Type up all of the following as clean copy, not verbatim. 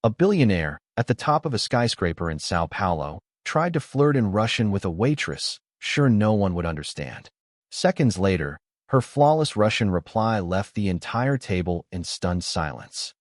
A billionaire, at the top of a skyscraper in Sao Paulo, tried to flirt in Russian with a waitress, sure no one would understand. Seconds later, her flawless Russian reply left the entire table in stunned silence.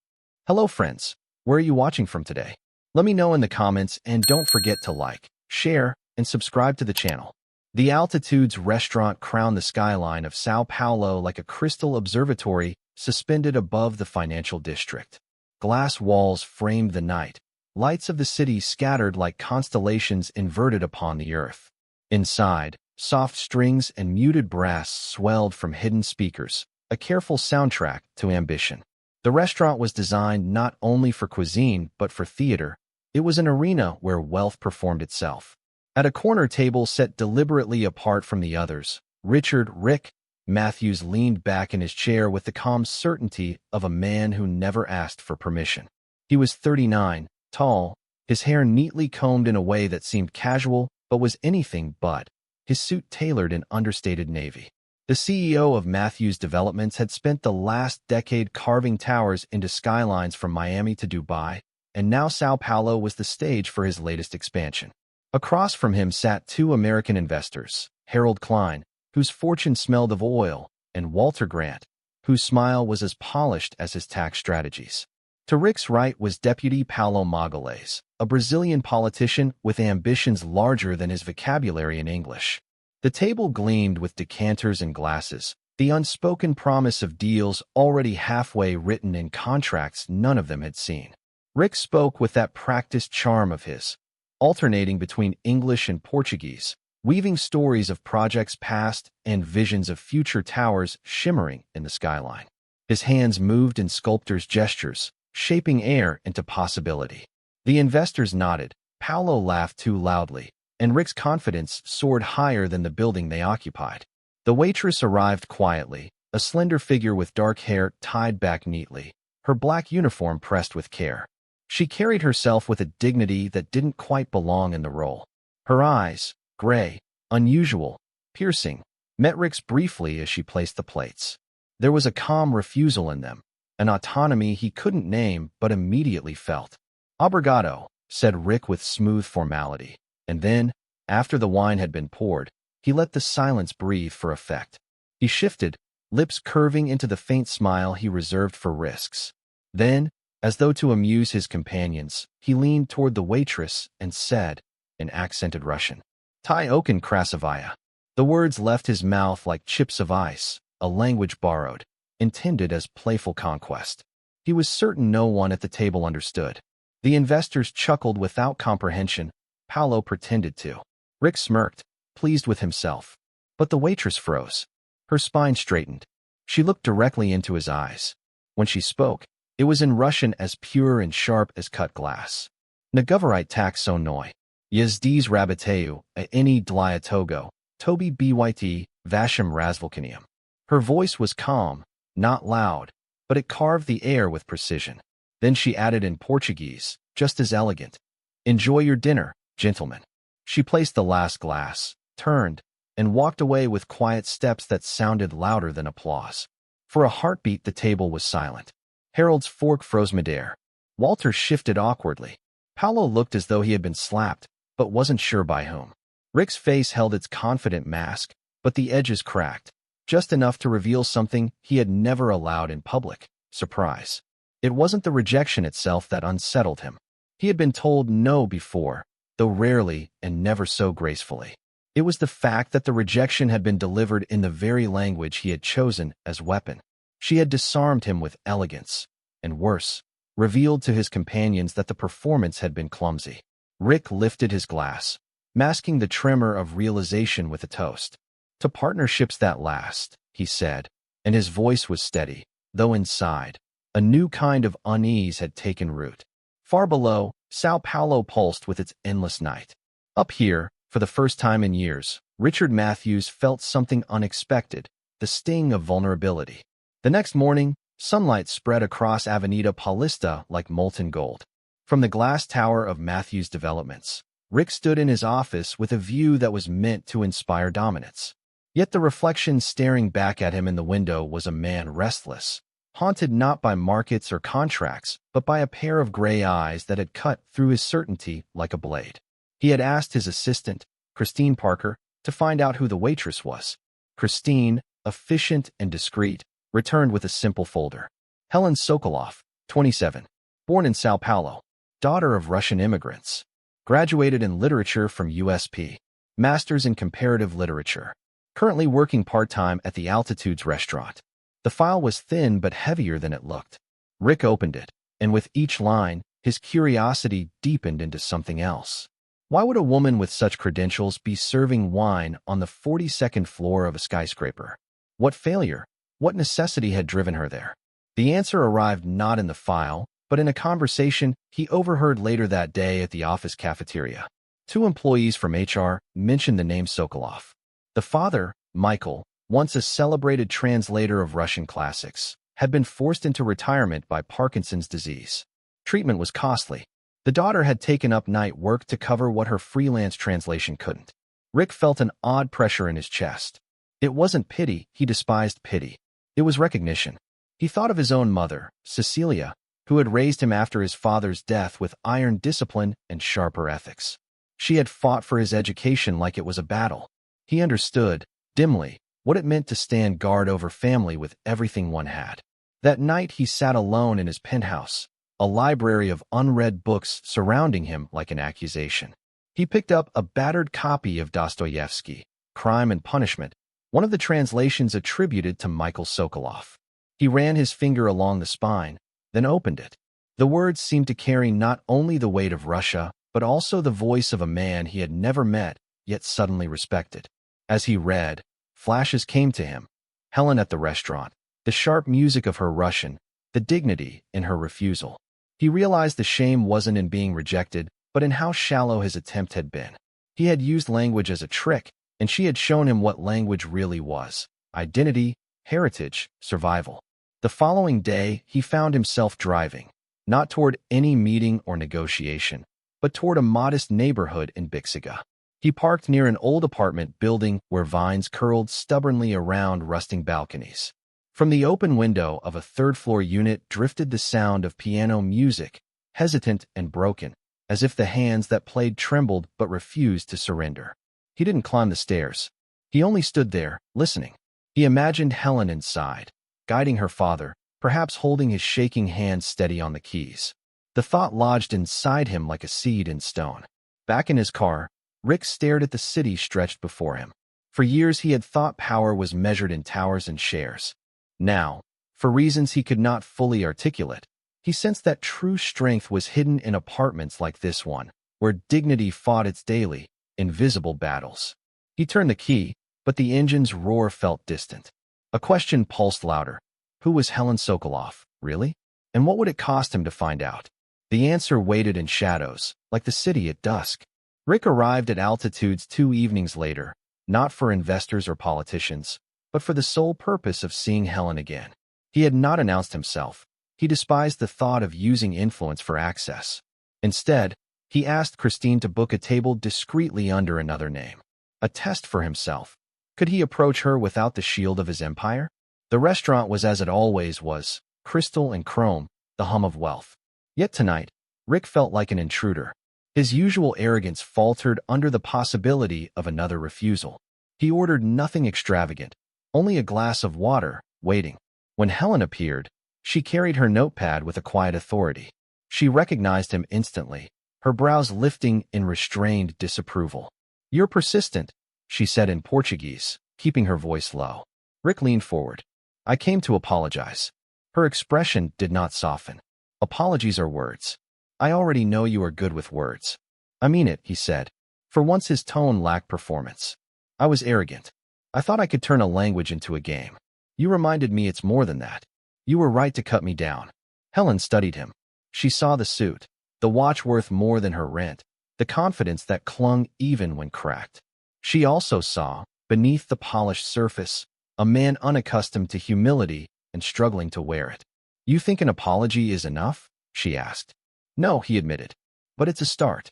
Hello friends, where are you watching from today? Let me know in the comments and don't forget to like, share, and subscribe to the channel. The Altitudes restaurant crowned the skyline of Sao Paulo like a crystal observatory suspended above the financial district. Glass walls framed the night, lights of the city scattered like constellations inverted upon the earth. Inside, soft strings and muted brass swelled from hidden speakers, a careful soundtrack to ambition. The restaurant was designed not only for cuisine but for theater. It was an arena where wealth performed itself. At a corner table set deliberately apart from the others, Rick Matthews leaned back in his chair with the calm certainty of a man who never asked for permission. He was 39, tall, his hair neatly combed in a way that seemed casual but was anything but, his suit tailored in understated navy. The CEO of Matthews Developments had spent the last decade carving towers into skylines from Miami to Dubai, and now Sao Paulo was the stage for his latest expansion. Across from him sat two American investors, Harold Klein, whose fortune smelled of oil, and Walter Grant, whose smile was as polished as his tax strategies. To Rick's right was Deputy Paulo Magalhães, a Brazilian politician with ambitions larger than his vocabulary in English. The table gleamed with decanters and glasses, the unspoken promise of deals already halfway written in contracts none of them had seen. Rick spoke with that practiced charm of his, alternating between English and Portuguese, weaving stories of projects past and visions of future towers shimmering in the skyline. His hands moved in sculptor's gestures, shaping air into possibility. The investors nodded, Paulo laughed too loudly, and Rick's confidence soared higher than the building they occupied. The waitress arrived quietly, a slender figure with dark hair tied back neatly, her black uniform pressed with care. She carried herself with a dignity that didn't quite belong in the role. Her eyes, gray, unusual, piercing, met Rick's briefly as she placed the plates. There was a calm refusal in them, an autonomy he couldn't name but immediately felt. Obrigado, said Rick with smooth formality, and then, after the wine had been poured, he let the silence breathe for effect. He shifted, lips curving into the faint smile he reserved for risks. Then, as though to amuse his companions, he leaned toward the waitress and said, in accented Russian, "Tai oken krasavaya." The words left his mouth like chips of ice, a language borrowed, intended as playful conquest. He was certain no one at the table understood. The investors chuckled without comprehension. Paulo pretended to. Rick smirked, pleased with himself. But the waitress froze. Her spine straightened. She looked directly into his eyes. When she spoke, it was in Russian as pure and sharp as cut glass. Nagovorite tak so noi. Yazdiz rabiteu, a any dliatogo, toby byt, vashim razvulkanium. Her voice was calm, not loud, but it carved the air with precision. Then she added in Portuguese, just as elegant. Enjoy your dinner, gentlemen. She placed the last glass, turned, and walked away with quiet steps that sounded louder than applause. For a heartbeat the table was silent. Harold's fork froze midair. Walter shifted awkwardly. Paulo looked as though he had been slapped, but wasn't sure by whom. Rick's face held its confident mask, but the edges cracked, just enough to reveal something he had never allowed in public: surprise. It wasn't the rejection itself that unsettled him. He had been told no before, though rarely and never so gracefully. It was the fact that the rejection had been delivered in the very language he had chosen as weapon. She had disarmed him with elegance, and worse, revealed to his companions that the performance had been clumsy. Rick lifted his glass, masking the tremor of realization with a toast. To partnerships that last, he said, and his voice was steady, though inside, a new kind of unease had taken root. Far below, Sao Paulo pulsed with its endless night. Up here, for the first time in years, Richard Matthews felt something unexpected, the sting of vulnerability. The next morning, sunlight spread across Avenida Paulista like molten gold. From the glass tower of Matthews Developments, Rick stood in his office with a view that was meant to inspire dominance. Yet the reflection staring back at him in the window was a man restless, haunted not by markets or contracts, but by a pair of gray eyes that had cut through his certainty like a blade. He had asked his assistant, Christine Parker, to find out who the waitress was. Christine, efficient and discreet, returned with a simple folder. Helen Sokoloff, 27, born in Sao Paulo, daughter of Russian immigrants. Graduated in literature from USP, master's in comparative literature. Currently working part-time at the Altitudes restaurant. The file was thin but heavier than it looked. Rick opened it, and with each line, his curiosity deepened into something else. Why would a woman with such credentials be serving wine on the 42nd floor of a skyscraper? What failure, what necessity had driven her there? The answer arrived not in the file, but in a conversation he overheard later that day at the office cafeteria. Two employees from HR mentioned the name Sokoloff. The father, Michael, once a celebrated translator of Russian classics, had been forced into retirement by Parkinson's disease. Treatment was costly. The daughter had taken up night work to cover what her freelance translation couldn't. Rick felt an odd pressure in his chest. It wasn't pity, he despised pity. It was recognition. He thought of his own mother, Cecilia, who had raised him after his father's death with iron discipline and sharper ethics. She had fought for his education like it was a battle. He understood, dimly, what it meant to stand guard over family with everything one had. That night he sat alone in his penthouse, a library of unread books surrounding him like an accusation. He picked up a battered copy of Dostoevsky, Crime and Punishment, one of the translations attributed to Michael Sokoloff. He ran his finger along the spine, then opened it. The words seemed to carry not only the weight of Russia, but also the voice of a man he had never met, yet suddenly respected. As he read, flashes came to him. Helen at the restaurant, the sharp music of her Russian, the dignity in her refusal. He realized the shame wasn't in being rejected, but in how shallow his attempt had been. He had used language as a trick, and she had shown him what language really was: identity, heritage, survival. The following day, he found himself driving, not toward any meeting or negotiation, but toward a modest neighborhood in Bixiga. He parked near an old apartment building where vines curled stubbornly around rusting balconies. From the open window of a third-floor unit drifted the sound of piano music, hesitant and broken, as if the hands that played trembled but refused to surrender. He didn't climb the stairs. He only stood there, listening. He imagined Helen inside, guiding her father, perhaps holding his shaking hand steady on the keys. The thought lodged inside him like a seed in stone. Back in his car, Rick stared at the city stretched before him. For years he had thought power was measured in towers and shares. Now, for reasons he could not fully articulate, he sensed that true strength was hidden in apartments like this one, where dignity fought its daily, invisible battles. He turned the key, but the engine's roar felt distant. A question pulsed louder. Who was Helen Sokoloff, really? And what would it cost him to find out? The answer waited in shadows, like the city at dusk. Rick arrived at Altitudes 2 evenings later, not for investors or politicians, but for the sole purpose of seeing Helen again. He had not announced himself. He despised the thought of using influence for access. Instead, he asked Christine to book a table discreetly under another name. A test for himself. Could he approach her without the shield of his empire? The restaurant was as it always was, crystal and chrome, the hum of wealth. Yet tonight, Rick felt like an intruder. His usual arrogance faltered under the possibility of another refusal. He ordered nothing extravagant, only a glass of water, waiting. When Helen appeared, she carried her notepad with a quiet authority. She recognized him instantly, her brows lifting in restrained disapproval. "You're persistent," she said in Portuguese, keeping her voice low. Rick leaned forward. "I came to apologize." Her expression did not soften. "Apologies are words. I already know you are good with words." "I mean it," he said. For once his tone lacked performance. "I was arrogant. I thought I could turn a language into a game. You reminded me it's more than that. You were right to cut me down." Helen studied him. She saw the suit, the watch worth more than her rent, the confidence that clung even when cracked. She also saw, beneath the polished surface, a man unaccustomed to humility and struggling to wear it. "You think an apology is enough?" she asked. "No," he admitted. "But it's a start."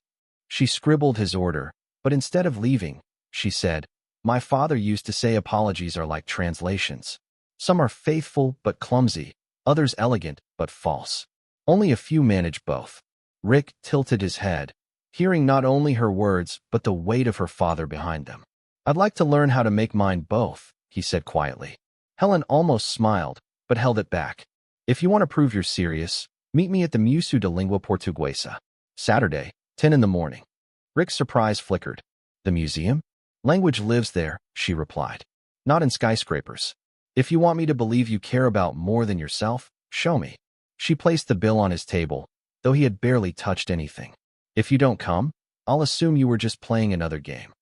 She scribbled his order, but instead of leaving, she said, "My father used to say apologies are like translations. Some are faithful but clumsy, others elegant but false. Only a few managed both. Rick tilted his head, hearing not only her words but the weight of her father behind them. "I'd like to learn how to make mine both," he said quietly. Helen almost smiled, but held it back. "If you want to prove you're serious, meet me at the Museu de Língua Portuguesa. Saturday, 10 in the morning." Rick's surprise flickered. "The museum? Language lives there," she replied. "Not in skyscrapers. If you want me to believe you care about more than yourself, show me." She placed the bill on his table, though he had barely touched anything. "If you don't come, I'll assume you were just playing another game."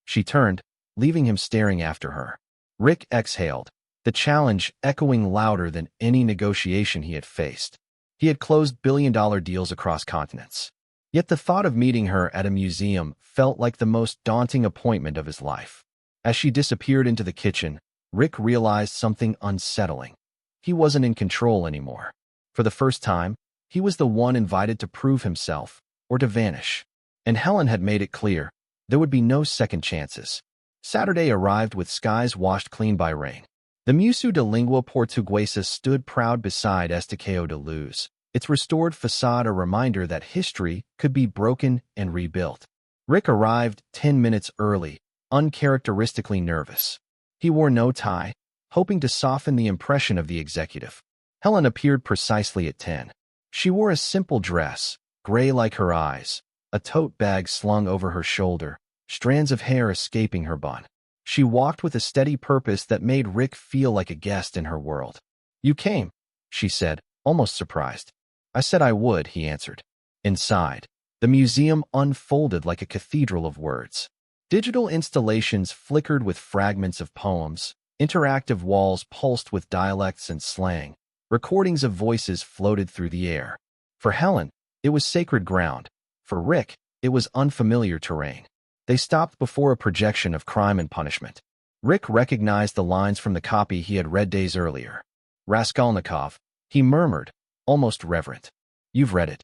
She turned, leaving him staring after her. Rick exhaled, the challenge echoing louder than any negotiation he had faced. He had closed billion-dollar deals across continents. Yet the thought of meeting her at a museum felt like the most daunting appointment of his life. As she disappeared into the kitchen, Rick realized something unsettling. He wasn't in control anymore. For the first time, he was the one invited to prove himself, or to vanish. And Helen had made it clear, there would be no second chances. Saturday arrived with skies washed clean by rain. The Museu de Língua Portuguesa stood proud beside Estacio de Luz, its restored facade a reminder that history could be broken and rebuilt. Rick arrived 10 minutes early, uncharacteristically nervous. He wore no tie, hoping to soften the impression of the executive. Helen appeared precisely at 10. She wore a simple dress, gray like her eyes, a tote bag slung over her shoulder, strands of hair escaping her bun. She walked with a steady purpose that made Rick feel like a guest in her world. "You came," she said, almost surprised. "I said I would," he answered. Inside, the museum unfolded like a cathedral of words. Digital installations flickered with fragments of poems, interactive walls pulsed with dialects and slang, recordings of voices floated through the air. For Helen, it was sacred ground. For Rick, it was unfamiliar terrain. They stopped before a projection of Crime and Punishment. Rick recognized the lines from the copy he had read days earlier. "Raskolnikov," he murmured, almost reverent. "You've read it?"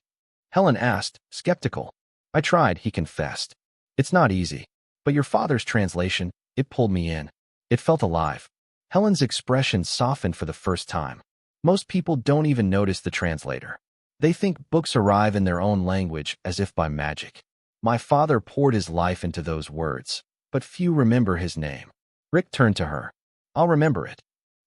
Helen asked, skeptical. "I tried," he confessed. "It's not easy. But your father's translation, it pulled me in. It felt alive." Helen's expression softened for the first time. Most people don't even notice the translator. They think books arrive in their own language as if by magic. My father poured his life into those words, but few remember his name. Rick turned to her. "I'll remember it."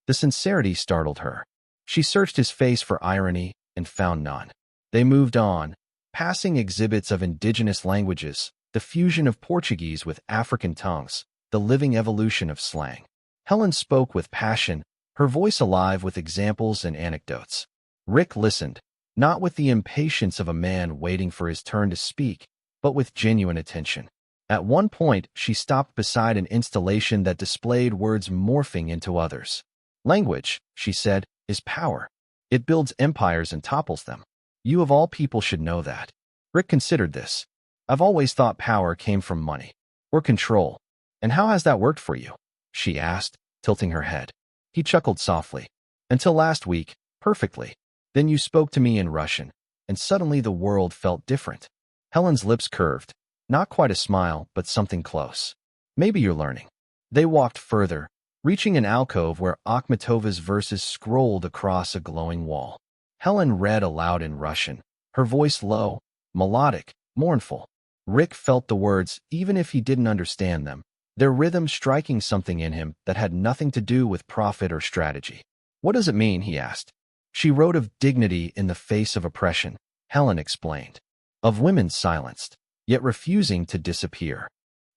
The sincerity startled her. She searched his face for irony and found none. They moved on, passing exhibits of indigenous languages, the fusion of Portuguese with African tongues, the living evolution of slang. Helen spoke with passion, her voice alive with examples and anecdotes. Rick listened, not with the impatience of a man waiting for his turn to speak, but with genuine attention. At one point, she stopped beside an installation that displayed words morphing into others. "Language," she said, "is power. It builds empires and topples them. You of all people should know that." Rick considered this. "I've always thought power came from money. Or control. And how has that worked for you?" she asked, tilting her head. He chuckled softly. "Until last week, perfectly. Then you spoke to me in Russian, and suddenly the world felt different." Helen's lips curved. Not quite a smile, but something close. "Maybe you're learning." They walked further, reaching an alcove where Akhmatova's verses scrolled across a glowing wall. Helen read aloud in Russian, her voice low, melodic, mournful. Rick felt the words, even if he didn't understand them, their rhythm striking something in him that had nothing to do with profit or strategy. "What does it mean?" he asked. "She wrote of dignity in the face of oppression," Helen explained. "Of women silenced, yet refusing to disappear."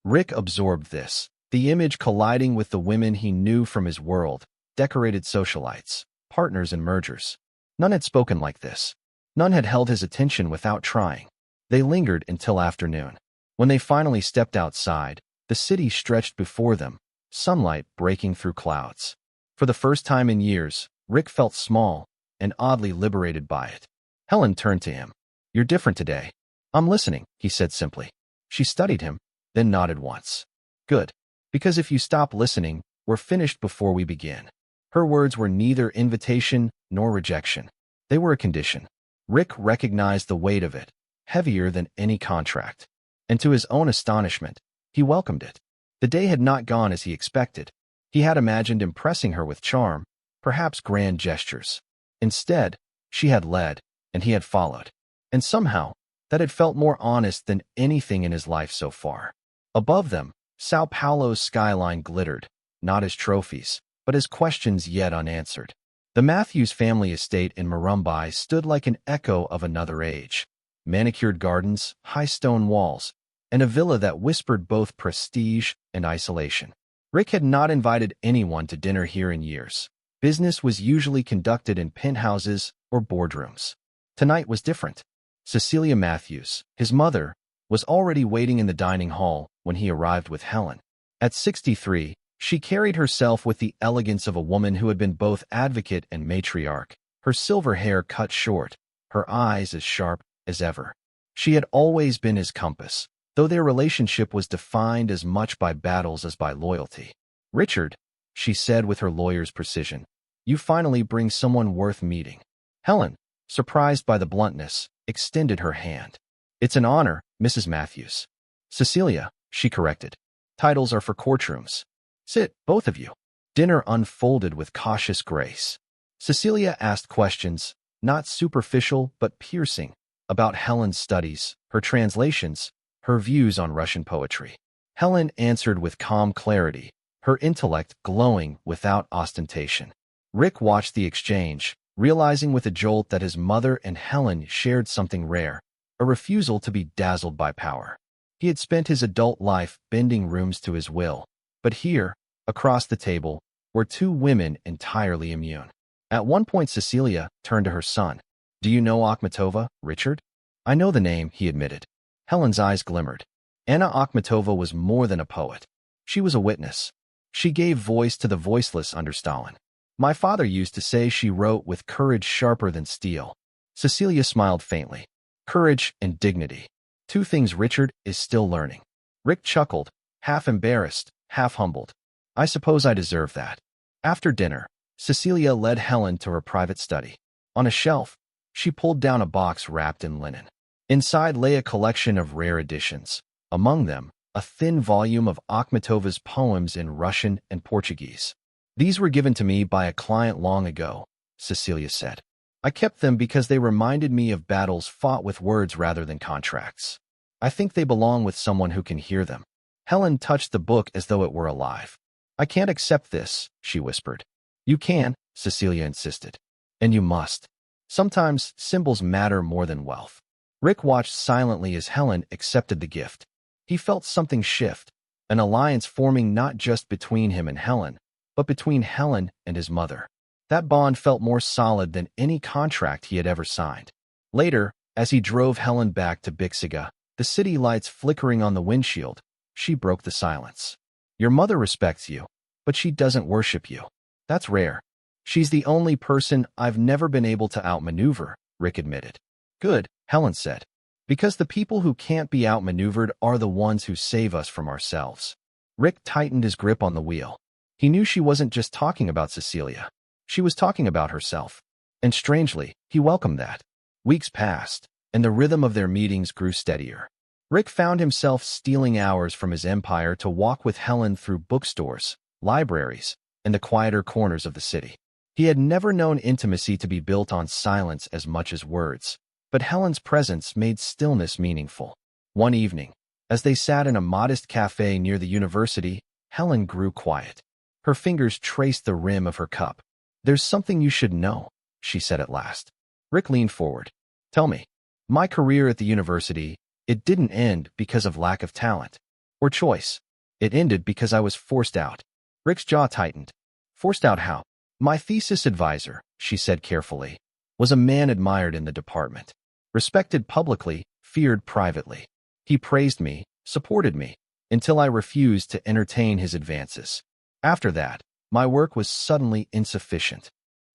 Rick absorbed this, the image colliding with the women he knew from his world, decorated socialites, partners and mergers. None had spoken like this. None had held his attention without trying. They lingered until afternoon. When they finally stepped outside, the city stretched before them, sunlight breaking through clouds. For the first time in years, Rick felt small and oddly liberated by it. Helen turned to him. "You're different today." "I'm listening," he said simply. She studied him, then nodded once. "Good. Because if you stop listening, we're finished before we begin." Her words were neither invitation nor rejection. They were a condition. Rick recognized the weight of it, heavier than any contract. And to his own astonishment, he welcomed it. The day had not gone as he expected. He had imagined impressing her with charm, perhaps grand gestures. Instead, she had led, and he had followed. And somehow, that had felt more honest than anything in his life so far. Above them, Sao Paulo's skyline glittered, not as trophies, but as questions yet unanswered. The Matthews family estate in Murumbai stood like an echo of another age. Manicured gardens, high stone walls, and a villa that whispered both prestige and isolation. Rick had not invited anyone to dinner here in years. Business was usually conducted in penthouses or boardrooms. Tonight was different. Cecilia Matthews, his mother, was already waiting in the dining hall when he arrived with Helen. At 63, she carried herself with the elegance of a woman who had been both advocate and matriarch, her silver hair cut short, her eyes as sharp as ever. She had always been his compass, though their relationship was defined as much by battles as by loyalty. "Richard," she said with her lawyer's precision, "you finally bring someone worth meeting." Helen, surprised by the bluntness, extended her hand. "It's an honor, Mrs. Matthews." "Cecilia," she corrected. "Titles are for courtrooms. Sit, both of you." Dinner unfolded with cautious grace. Cecilia asked questions, not superficial but piercing, about Helen's studies, her translations, her views on Russian poetry. Helen answered with calm clarity, her intellect glowing without ostentation. Rick watched the exchange, realizing with a jolt that his mother and Helen shared something rare, a refusal to be dazzled by power. He had spent his adult life bending rooms to his will, but here, across the table, were two women entirely immune. At one point Cecilia turned to her son. "Do you know Akhmatova, Richard?" "I know the name," he admitted. Helen's eyes glimmered. Anna Akhmatova was more than a poet. She was a witness. She gave voice to the voiceless under Stalin. "My father used to say she wrote with courage sharper than steel." Cecilia smiled faintly. "Courage and dignity. Two things Richard is still learning." Rick chuckled, half embarrassed, half humbled. "I suppose I deserve that." After dinner, Cecilia led Helen to her private study. On a shelf, she pulled down a box wrapped in linen. Inside lay a collection of rare editions, among them, a thin volume of Akhmatova's poems in Russian and Portuguese. "These were given to me by a client long ago," Cecilia said. "I kept them because they reminded me of battles fought with words rather than contracts. I think they belong with someone who can hear them." Helen touched the book as though it were alive. "I can't accept this," she whispered. "You can," Cecilia insisted. "And you must. Sometimes symbols matter more than wealth." Rick watched silently as Helen accepted the gift. He felt something shift, an alliance forming not just between him and Helen, but between Helen and his mother. That bond felt more solid than any contract he had ever signed. Later, as he drove Helen back to Bixiga, the city lights flickering on the windshield, she broke the silence. "Your mother respects you, but she doesn't worship you. That's rare." "She's the only person I've never been able to outmaneuver," Rick admitted. "Good," Helen said. "Because the people who can't be outmaneuvered are the ones who save us from ourselves." Rick tightened his grip on the wheel. He knew she wasn't just talking about Cecilia. She was talking about herself. And strangely, he welcomed that. Weeks passed, and the rhythm of their meetings grew steadier. Rick found himself stealing hours from his empire to walk with Helen through bookstores, libraries, and the quieter corners of the city. He had never known intimacy to be built on silence as much as words, but Helen's presence made stillness meaningful. One evening, as they sat in a modest cafe near the university, Helen grew quiet. Her fingers traced the rim of her cup. "There's something you should know," she said at last. Rick leaned forward. "Tell me." "My career at the university, it didn't end because of lack of talent or choice. It ended because I was forced out." Rick's jaw tightened. "Forced out how?" "My thesis advisor," she said carefully, "was a man admired in the department. Respected publicly, feared privately. He praised me, supported me, until I refused to entertain his advances. After that, my work was suddenly insufficient.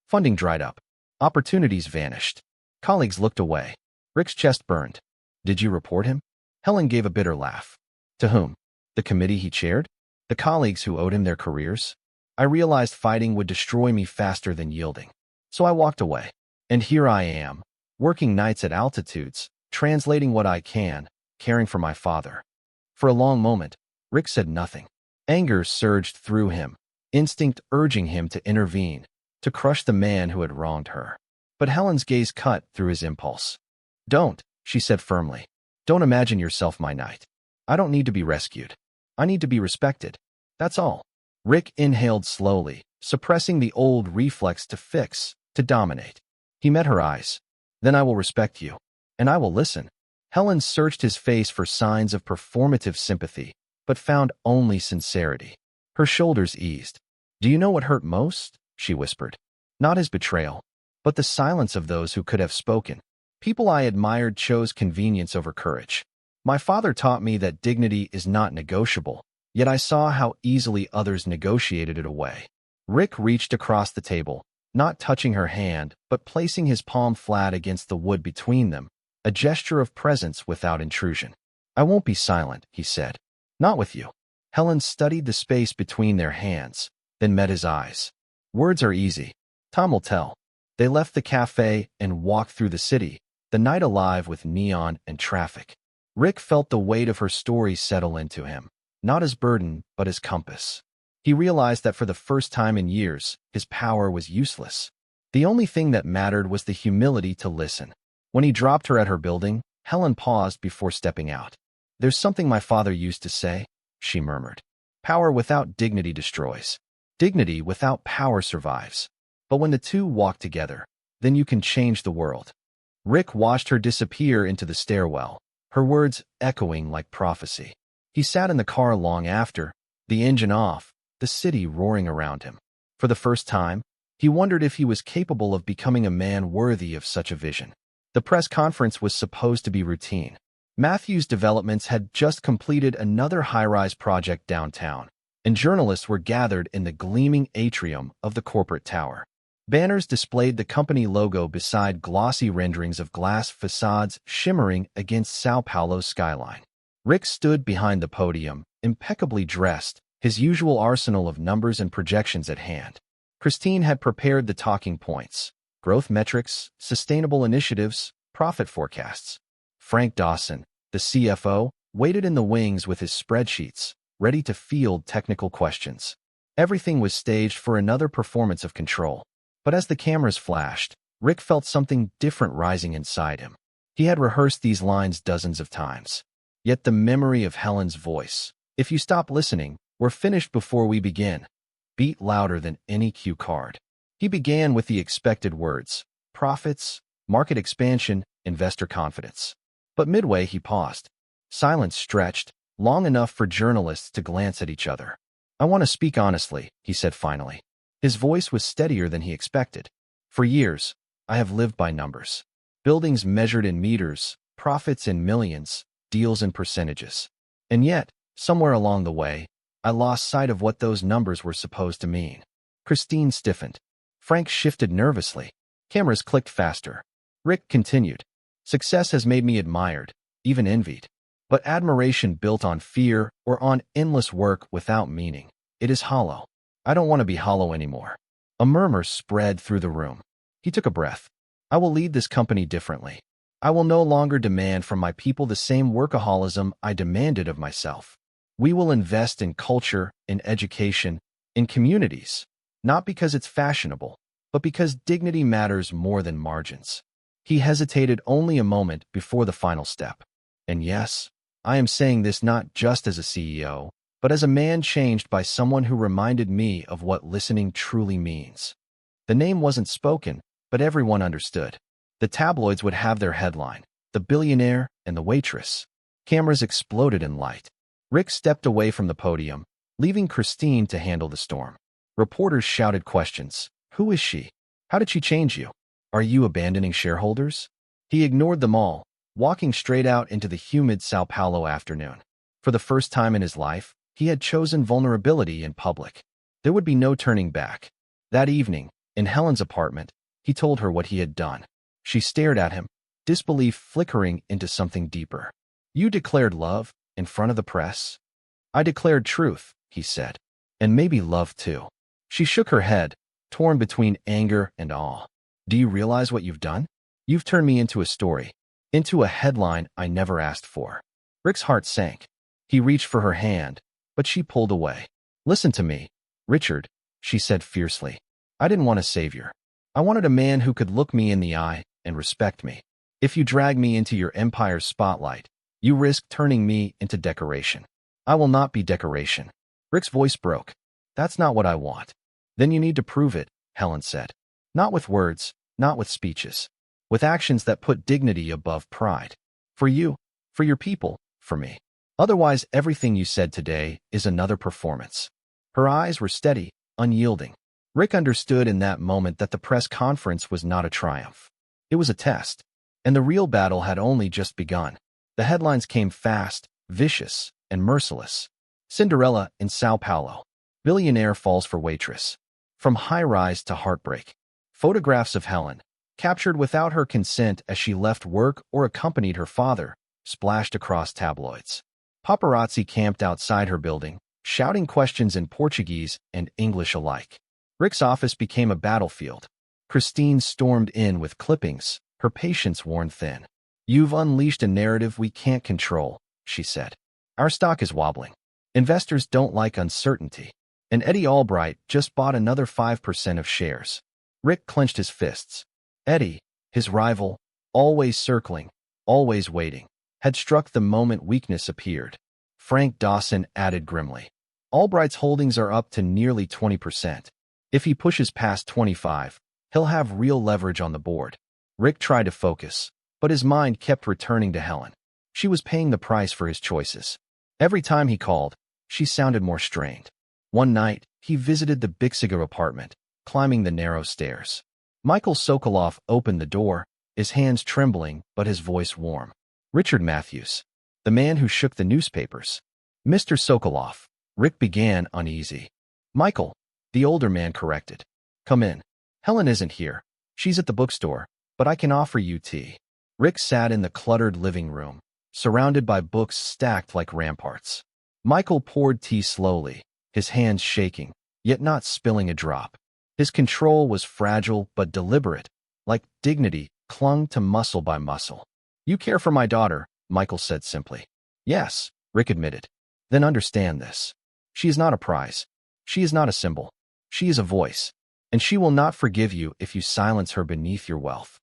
Funding dried up. Opportunities vanished. Colleagues looked away." Rick's chest burned. "Did you report him?" Helen gave a bitter laugh. "To whom? The committee he chaired? The colleagues who owed him their careers? I realized fighting would destroy me faster than yielding. So I walked away. And here I am, working nights at altitudes, translating what I can, caring for my father." For a long moment, Rick said nothing. Anger surged through him, instinct urging him to intervene, to crush the man who had wronged her. But Helen's gaze cut through his impulse. Don't, she said firmly. Don't imagine yourself my knight. I don't need to be rescued. I need to be respected. That's all. Rick inhaled slowly, suppressing the old reflex to fix, to dominate. He met her eyes. Then I will respect you. And I will listen. Helen searched his face for signs of performative sympathy, but found only sincerity. Her shoulders eased. Do you know what hurt most? She whispered. Not his betrayal, but the silence of those who could have spoken. People I admired chose convenience over courage. My father taught me that dignity is not negotiable, yet I saw how easily others negotiated it away. Rick reached across the table, not touching her hand, but placing his palm flat against the wood between them, a gesture of presence without intrusion. I won't be silent, he said. Not with you. Helen studied the space between their hands, then met his eyes. Words are easy. Time will tell. They left the cafe and walked through the city, the night alive with neon and traffic. Rick felt the weight of her story settle into him, not as burden, but as compass. He realized that for the first time in years, his power was useless. The only thing that mattered was the humility to listen. When he dropped her at her building, Helen paused before stepping out. There's something my father used to say, she murmured. Power without dignity destroys. Dignity without power survives. But when the two walk together, then you can change the world. Rick watched her disappear into the stairwell, her words echoing like prophecy. He sat in the car long after, the engine off, the city roaring around him. For the first time, he wondered if he was capable of becoming a man worthy of such a vision. The press conference was supposed to be routine. Matthew's Developments had just completed another high-rise project downtown, and journalists were gathered in the gleaming atrium of the corporate tower. Banners displayed the company logo beside glossy renderings of glass facades shimmering against Sao Paulo's skyline. Rick stood behind the podium, impeccably dressed, his usual arsenal of numbers and projections at hand. Christine had prepared the talking points: growth metrics, sustainable initiatives, profit forecasts. Frank Dawson, the CFO, waited in the wings with his spreadsheets, ready to field technical questions. Everything was staged for another performance of control. But as the cameras flashed, Rick felt something different rising inside him. He had rehearsed these lines dozens of times. Yet the memory of Helen's voice, "If you stop listening, we're finished before we begin," beat louder than any cue card. He began with the expected words: profits, market expansion, investor confidence. But midway he paused. Silence stretched, long enough for journalists to glance at each other. "I want to speak honestly," he said finally. His voice was steadier than he expected. "For years, I have lived by numbers. Buildings measured in meters, profits in millions, deals in percentages. And yet, somewhere along the way, I lost sight of what those numbers were supposed to mean." Christine stiffened. Frank shifted nervously. Cameras clicked faster. Rick continued. "Success has made me admired, even envied. But admiration built on fear or on endless work without meaning, it is hollow. I don't want to be hollow anymore." A murmur spread through the room. He took a breath. "I will lead this company differently. I will no longer demand from my people the same workaholism I demanded of myself. We will invest in culture, in education, in communities, not because it's fashionable, but because dignity matters more than margins." He hesitated only a moment before the final step. "And yes, I am saying this not just as a CEO, but as a man changed by someone who reminded me of what listening truly means." The name wasn't spoken, but everyone understood. The tabloids would have their headline: "The Billionaire and the Waitress." Cameras exploded in light. Rick stepped away from the podium, leaving Christine to handle the storm. Reporters shouted questions. "Who is she? How did she change you? Are you abandoning shareholders?" He ignored them all, walking straight out into the humid Sao Paulo afternoon. For the first time in his life, he had chosen vulnerability in public. There would be no turning back. That evening, in Helen's apartment, he told her what he had done. She stared at him, disbelief flickering into something deeper. "You declared love in front of the press?" "I declared truth," he said. "And maybe love too." She shook her head, torn between anger and awe. "Do you realize what you've done? You've turned me into a story, into a headline I never asked for." Rick's heart sank. He reached for her hand, but she pulled away. "Listen to me, Richard," she said fiercely. "I didn't want a savior. I wanted a man who could look me in the eye and respect me. If you drag me into your empire's spotlight, you risk turning me into decoration. I will not be decoration. Rick's voice broke. That's not what I want. Then you need to prove it, Helen said. Not with words, not with speeches. With actions that put dignity above pride. For you, for your people, for me. Otherwise, everything you said today is another performance. Her eyes were steady, unyielding. Rick understood in that moment that the press conference was not a triumph. It was a test, and the real battle had only just begun. The headlines came fast, vicious, and merciless. Cinderella in Sao Paulo. Billionaire falls for Waitress. From high-rise to heartbreak. Photographs of Helen, captured without her consent as she left work or accompanied her father, splashed across tabloids. Paparazzi camped outside her building, shouting questions in Portuguese and English alike. Rick's office became a battlefield. Christine stormed in with clippings, her patience worn thin. You've unleashed a narrative we can't control, she said. Our stock is wobbling. Investors don't like uncertainty. And Eddie Albright just bought another 5% of shares. Rick clenched his fists. Eddie, his rival, always circling, always waiting, had struck the moment weakness appeared. Frank Dawson added grimly. Albright's holdings are up to nearly 20%. If he pushes past 25, he'll have real leverage on the board. Rick tried to focus, but his mind kept returning to Helen. She was paying the price for his choices. Every time he called, she sounded more strained. One night, he visited the Bixiger apartment, climbing the narrow stairs. Michael Sokoloff opened the door, his hands trembling but his voice warm. Richard Matthews, the man who shook the newspapers. Mr. Sokoloff, Rick began uneasy. Michael, the older man corrected. Come in. Helen isn't here. She's at the bookstore, but I can offer you tea. Rick sat in the cluttered living room, surrounded by books stacked like ramparts. Michael poured tea slowly, his hands shaking, yet not spilling a drop. His control was fragile but deliberate, like dignity clung to muscle by muscle. You care for my daughter, Michael said simply. Yes, Rick admitted. Then understand this. She is not a prize. She is not a symbol. She is a voice, and she will not forgive you if you silence her beneath your wealth.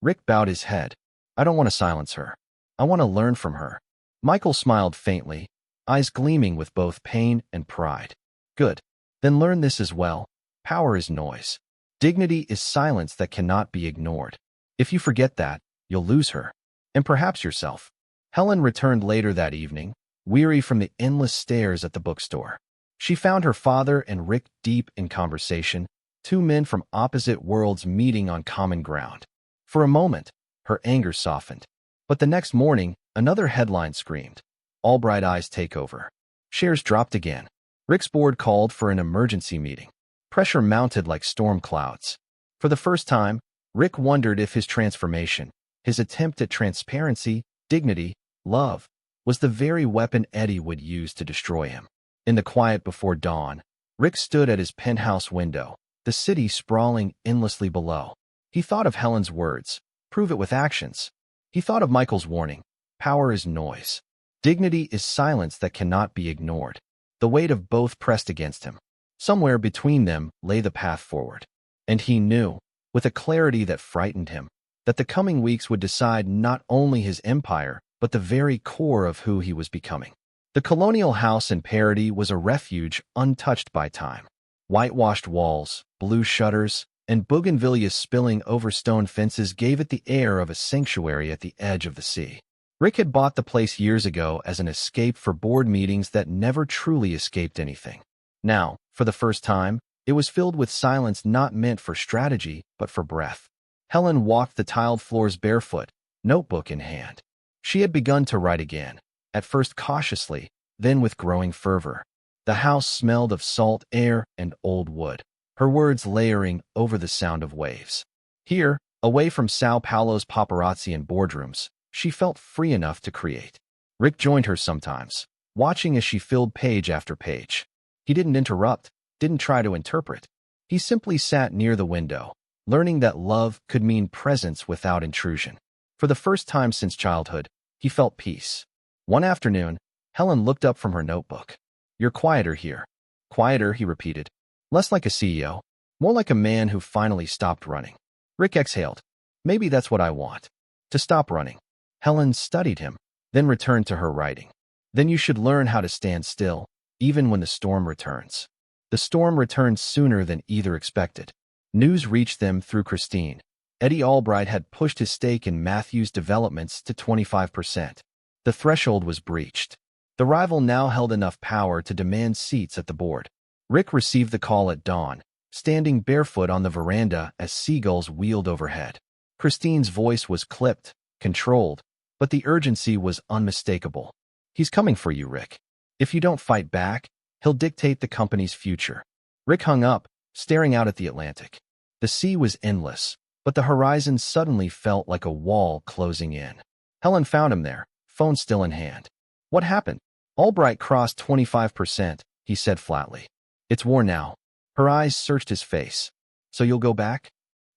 Rick bowed his head. I don't want to silence her. I want to learn from her. Michael smiled faintly, eyes gleaming with both pain and pride. Good. Then learn this as well. Power is noise. Dignity is silence that cannot be ignored. If you forget that, you'll lose her. And perhaps yourself. Helen returned later that evening, weary from the endless stares at the bookstore. She found her father and Rick deep in conversation, two men from opposite worlds meeting on common ground. For a moment, her anger softened. But the next morning, another headline screamed. Albright eyes take over. Shares dropped again. Rick's board called for an emergency meeting. Pressure mounted like storm clouds. For the first time, Rick wondered if his transformation, his attempt at transparency, dignity, love, was the very weapon Eddie would use to destroy him. In the quiet before dawn, Rick stood at his penthouse window, the city sprawling endlessly below. He thought of Helen's words, prove it with actions. He thought of Michael's warning, power is noise. Dignity is silence that cannot be ignored. The weight of both pressed against him. Somewhere between them lay the path forward. And he knew, with a clarity that frightened him, that the coming weeks would decide not only his empire, but the very core of who he was becoming. The colonial house in Parody was a refuge untouched by time. Whitewashed walls, blue shutters, and bougainvilleas spilling over stone fences gave it the air of a sanctuary at the edge of the sea. Rick had bought the place years ago as an escape for board meetings that never truly escaped anything. Now, for the first time, it was filled with silence not meant for strategy, but for breath. Helen walked the tiled floors barefoot, notebook in hand. She had begun to write again, at first cautiously, then with growing fervor. The house smelled of salt air and old wood, her words layering over the sound of waves. Here, away from Sao Paulo's paparazzi and boardrooms, she felt free enough to create. Rick joined her sometimes, watching as she filled page after page. He didn't interrupt, didn't try to interpret. He simply sat near the window, learning that love could mean presence without intrusion. For the first time since childhood, he felt peace. One afternoon, Helen looked up from her notebook. You're quieter here. Quieter, he repeated. Less like a CEO, more like a man who finally stopped running. Rick exhaled. Maybe that's what I want. To stop running. Helen studied him, then returned to her writing. Then you should learn how to stand still, even when the storm returns. The storm returned sooner than either expected. News reached them through Christine. Eddie Albright had pushed his stake in Matthews Developments to 25%. The threshold was breached. The rival now held enough power to demand seats at the board. Rick received the call at dawn, standing barefoot on the veranda as seagulls wheeled overhead. Christine's voice was clipped, controlled, but the urgency was unmistakable. He's coming for you, Rick. If you don't fight back, he'll dictate the company's future. Rick hung up, staring out at the Atlantic. The sea was endless, but the horizon suddenly felt like a wall closing in. Helen found him there, phone still in hand. What happened? Albright crossed 25%, he said flatly. It's war now. Her eyes searched his face. So you'll go back?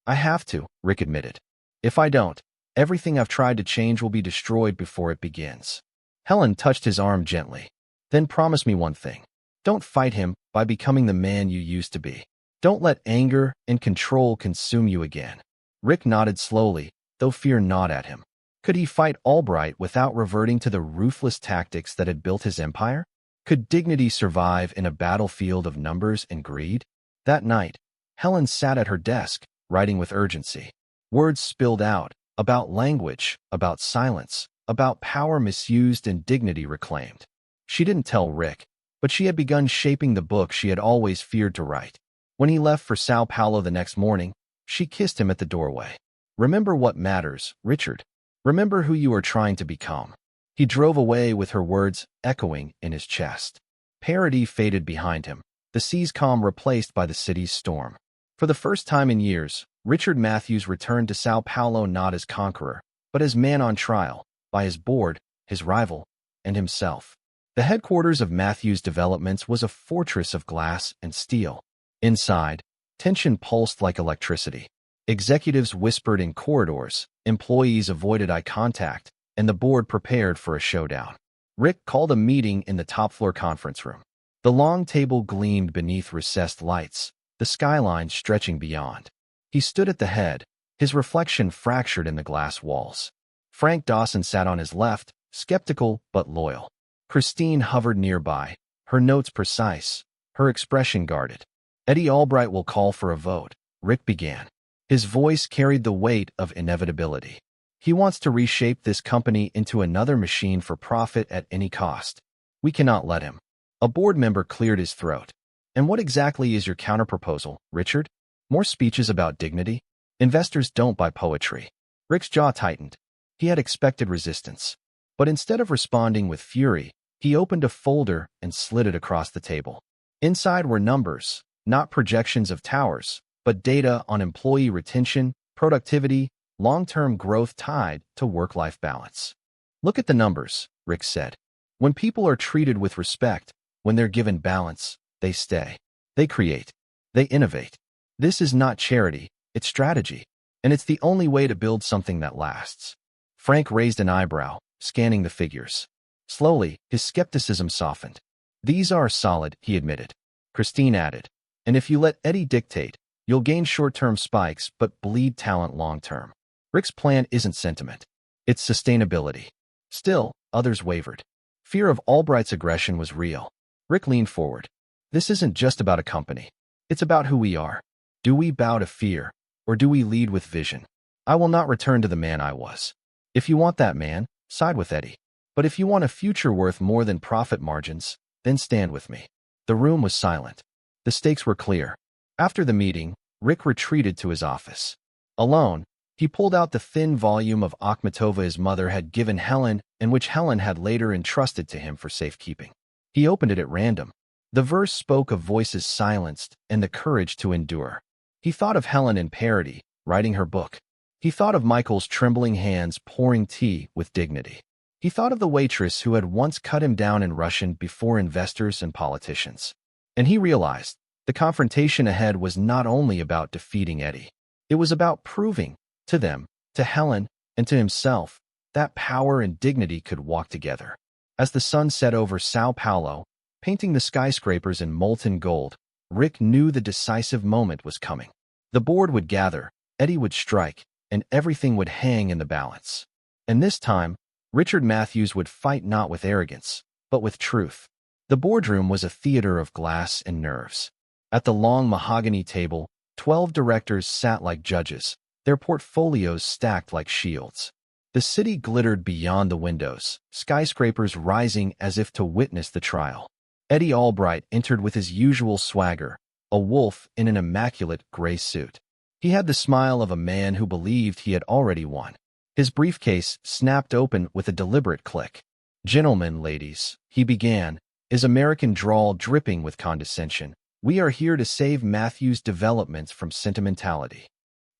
I have to, Rick admitted. If I don't, everything I've tried to change will be destroyed before it begins. Helen touched his arm gently. Then promise me one thing. Don't fight him by becoming the man you used to be. Don't let anger and control consume you again. Rick nodded slowly, though fear gnawed at him. Could he fight Albright without reverting to the ruthless tactics that had built his empire? Could dignity survive in a battlefield of numbers and greed? That night, Helen sat at her desk, writing with urgency. Words spilled out, about language, about silence, about power misused and dignity reclaimed. She didn't tell Rick, but she had begun shaping the book she had always feared to write. When he left for Sao Paulo the next morning, she kissed him at the doorway. Remember what matters, Richard. Remember who you are trying to become. He drove away with her words echoing in his chest. Parody faded behind him, the sea's calm replaced by the city's storm. For the first time in years, Richard Matthews returned to Sao Paulo not as conqueror, but as man on trial, by his board, his rival, and himself. The headquarters of Matthews Developments was a fortress of glass and steel. Inside, tension pulsed like electricity. Executives whispered in corridors, employees avoided eye contact, and the board prepared for a showdown. Rick called a meeting in the top-floor conference room. The long table gleamed beneath recessed lights, the skyline stretching beyond. He stood at the head, his reflection fractured in the glass walls. Frank Dawson sat on his left, skeptical but loyal. Christine hovered nearby, her notes precise, her expression guarded. Eddie Albright will call for a vote, Rick began. His voice carried the weight of inevitability. He wants to reshape this company into another machine for profit at any cost. We cannot let him. A board member cleared his throat. And what exactly is your counterproposal, Richard? More speeches about dignity? Investors don't buy poetry. Rick's jaw tightened. He had expected resistance. But instead of responding with fury, he opened a folder and slid it across the table. Inside were numbers, not projections of towers, but data on employee retention, productivity, long-term growth tied to work-life balance. Look at the numbers, Rick said. When people are treated with respect, when they're given balance, they stay. They create. They innovate. This is not charity, it's strategy. And it's the only way to build something that lasts. Frank raised an eyebrow, scanning the figures. Slowly, his skepticism softened. These are solid, he admitted. Christine added. And if you let Eddie dictate, you'll gain short-term spikes but bleed talent long-term. Rick's plan isn't sentiment. It's sustainability. Still, others wavered. Fear of Albright's aggression was real. Rick leaned forward. This isn't just about a company. It's about who we are. Do we bow to fear, or do we lead with vision? I will not return to the man I was. If you want that man, side with Eddie. But if you want a future worth more than profit margins, then stand with me. The room was silent. The stakes were clear. After the meeting, Rick retreated to his office. Alone, he pulled out the thin volume of Akhmatova his mother had given Helen and which Helen had later entrusted to him for safekeeping. He opened it at random. The verse spoke of voices silenced and the courage to endure. He thought of Helen in parody, writing her book. He thought of Michael's trembling hands pouring tea with dignity. He thought of the waitress who had once cut him down in Russian before investors and politicians. And he realized the confrontation ahead was not only about defeating Eddie. It was about proving, to them, to Helen, and to himself, that power and dignity could walk together. As the sun set over Sao Paulo, painting the skyscrapers in molten gold, Rick knew the decisive moment was coming. The board would gather, Eddie would strike, and everything would hang in the balance. And this time, Richard Matthews would fight not with arrogance, but with truth. The boardroom was a theater of glass and nerves. At the long mahogany table, 12 directors sat like judges, their portfolios stacked like shields. The city glittered beyond the windows, skyscrapers rising as if to witness the trial. Eddie Albright entered with his usual swagger, a wolf in an immaculate gray suit. He had the smile of a man who believed he had already won. His briefcase snapped open with a deliberate click. "Gentlemen, ladies," he began, his American drawl dripping with condescension, "we are here to save Matthews' developments from sentimentality."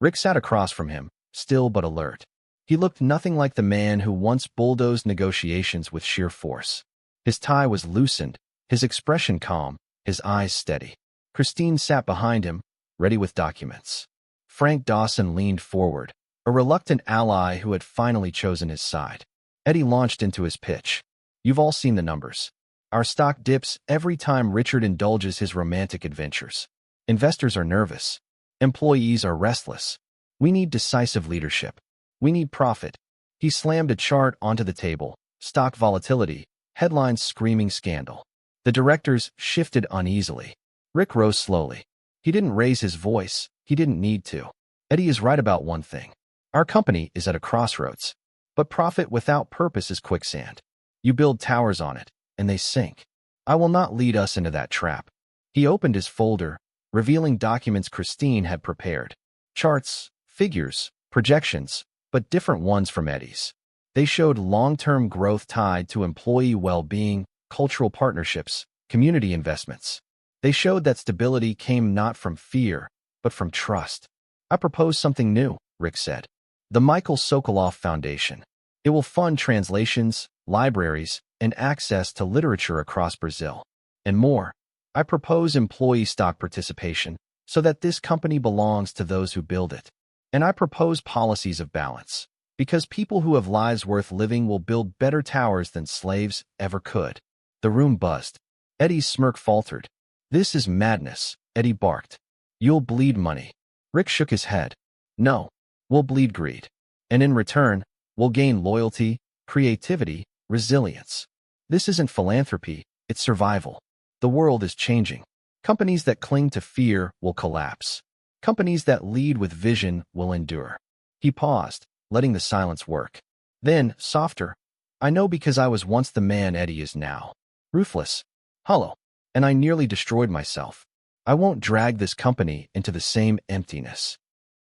Rick sat across from him, still but alert. He looked nothing like the man who once bulldozed negotiations with sheer force. His tie was loosened, his expression calm, his eyes steady. Christine sat behind him, ready with documents. Frank Dawson leaned forward, a reluctant ally who had finally chosen his side. Eddie launched into his pitch. "You've all seen the numbers. Our stock dips every time Richard indulges his romantic adventures. Investors are nervous. Employees are restless. We need decisive leadership. We need profit." He slammed a chart onto the table. Stock volatility, headlines screaming scandal. The directors shifted uneasily. Rick rose slowly. He didn't raise his voice. He didn't need to. "Eddie is right about one thing. Our company is at a crossroads. But profit without purpose is quicksand. You build towers on it, and they sink. I will not lead us into that trap." He opened his folder, revealing documents Christine had prepared. Charts, figures, projections, but different ones from Eddie's. They showed long-term growth tied to employee well-being, cultural partnerships, community investments. They showed that stability came not from fear, but from trust. "I propose something new," Rick said. "The Michael Sokoloff Foundation. It will fund translations, libraries, and access to literature across Brazil. And more. I propose employee stock participation so that this company belongs to those who build it. And I propose policies of balance, because people who have lives worth living will build better towers than slaves ever could." The room buzzed. Eddie's smirk faltered. "This is madness," Eddie barked. "You'll bleed money." Rick shook his head. "No, we'll bleed greed. And in return, we'll gain loyalty, creativity, resilience. This isn't philanthropy, it's survival. The world is changing. Companies that cling to fear will collapse. Companies that lead with vision will endure." He paused, letting the silence work. Then, softer, "I know because I was once the man Eddie is now. Ruthless, hollow, and I nearly destroyed myself. I won't drag this company into the same emptiness."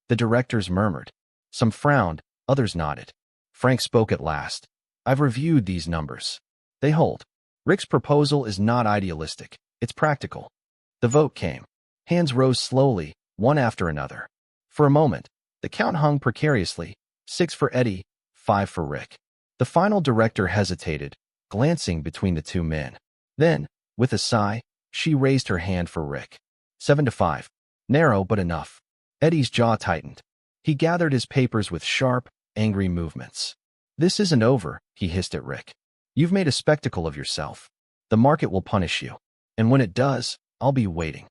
The directors murmured. Some frowned, others nodded. Frank spoke at last. "I've reviewed these numbers. They hold. Rick's proposal is not idealistic, it's practical." The vote came. Hands rose slowly, one after another. For a moment, the count hung precariously, 6 for Eddie, 5 for Rick. The final director hesitated, glancing between the two men. Then, with a sigh, she raised her hand for Rick. 7-5. Narrow but enough. Eddie's jaw tightened. He gathered his papers with sharp, angry movements. "This isn't over," he hissed at Rick. "You've made a spectacle of yourself. The market will punish you. And when it does, I'll be waiting."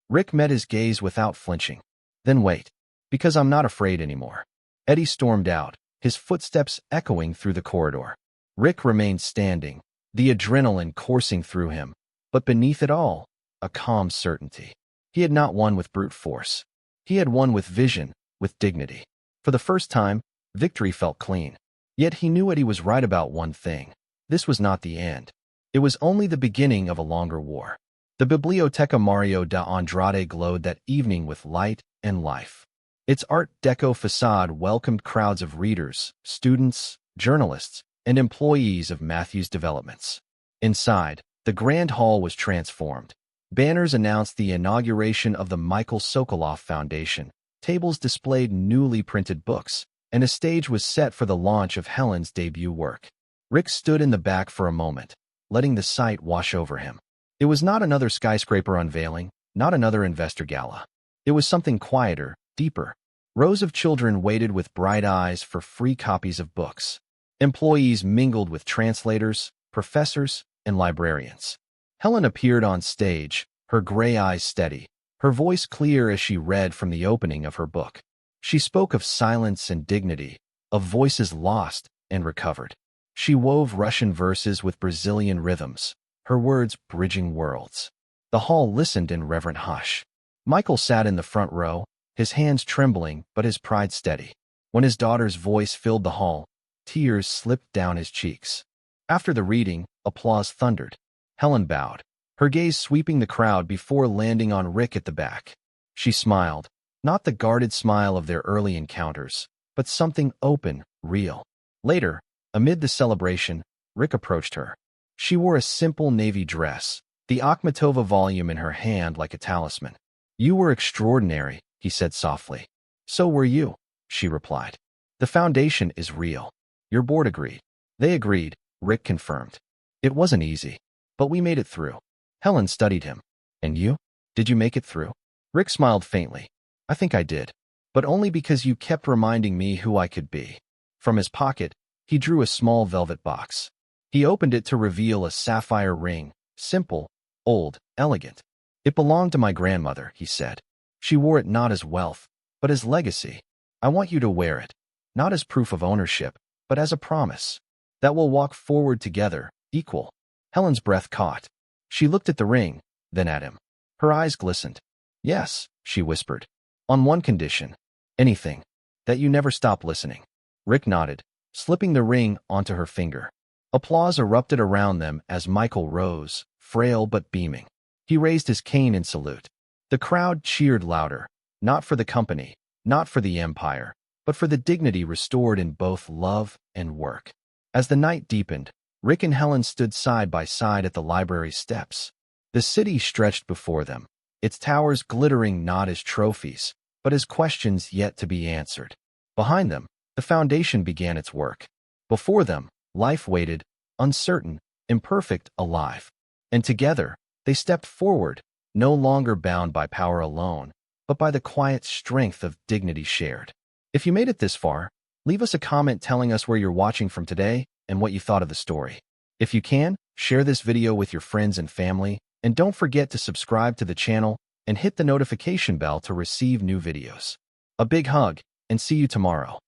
Rick met his gaze without flinching. "Then wait, because I'm not afraid anymore." Eddie stormed out, his footsteps echoing through the corridor. Rick remained standing, the adrenaline coursing through him, but beneath it all, a calm certainty. He had not won with brute force. He had won with vision, with dignity. For the first time, victory felt clean. Yet he knew Eddie was right about one thing. This was not the end. It was only the beginning of a longer war. The Biblioteca Mario da Andrade glowed that evening with light and life. Its Art Deco facade welcomed crowds of readers, students, journalists, and employees of Matthews Developments. Inside, the grand hall was transformed. Banners announced the inauguration of the Michael Sokoloff Foundation, tables displayed newly printed books, and a stage was set for the launch of Helen's debut work. Rick stood in the back for a moment, letting the sight wash over him. It was not another skyscraper unveiling, not another investor gala. It was something quieter, deeper. Rows of children waited with bright eyes for free copies of books. Employees mingled with translators, professors, and librarians. Helen appeared on stage, her gray eyes steady, her voice clear as she read from the opening of her book. She spoke of silence and dignity, of voices lost and recovered. She wove Russian verses with Brazilian rhythms, her words bridging worlds. The hall listened in reverent hush. Michael sat in the front row, his hands trembling but his pride steady. When his daughter's voice filled the hall, tears slipped down his cheeks. After the reading, applause thundered. Helen bowed, her gaze sweeping the crowd before landing on Rick at the back. She smiled, not the guarded smile of their early encounters, but something open, real. Later, amid the celebration, Rick approached her. She wore a simple navy dress, the Akhmatova volume in her hand like a talisman. "You were extraordinary," he said softly. "So were you," she replied. "The foundation is real." Your board agreed. They agreed, Rick confirmed. "It wasn't easy, but we made it through." Helen studied him. "And you? Did you make it through?" Rick smiled faintly. "I think I did, but only because you kept reminding me who I could be." From his pocket, he drew a small velvet box. He opened it to reveal a sapphire ring, simple, old, elegant. "It belonged to my grandmother," he said. "She wore it not as wealth, but as legacy. I want you to wear it, not as proof of ownership, but as a promise that we'll walk forward together, equal." Helen's breath caught. She looked at the ring, then at him. Her eyes glistened. "Yes," she whispered. "On one condition. Anything. That you never stop listening." Rick nodded, slipping the ring onto her finger. Applause erupted around them as Michael rose, frail but beaming. He raised his cane in salute. The crowd cheered louder, not for the company, not for the empire, but for the dignity restored in both love and work. As the night deepened, Rick and Helen stood side by side at the library steps. The city stretched before them, its towers glittering not as trophies, but as questions yet to be answered. Behind them, the foundation began its work. Before them, life waited, uncertain, imperfect, alive. And together, they stepped forward, no longer bound by power alone, but by the quiet strength of dignity shared. If you made it this far, leave us a comment telling us where you're watching from today and what you thought of the story. If you can, share this video with your friends and family, and don't forget to subscribe to the channel and hit the notification bell to receive new videos. A big hug, and see you tomorrow.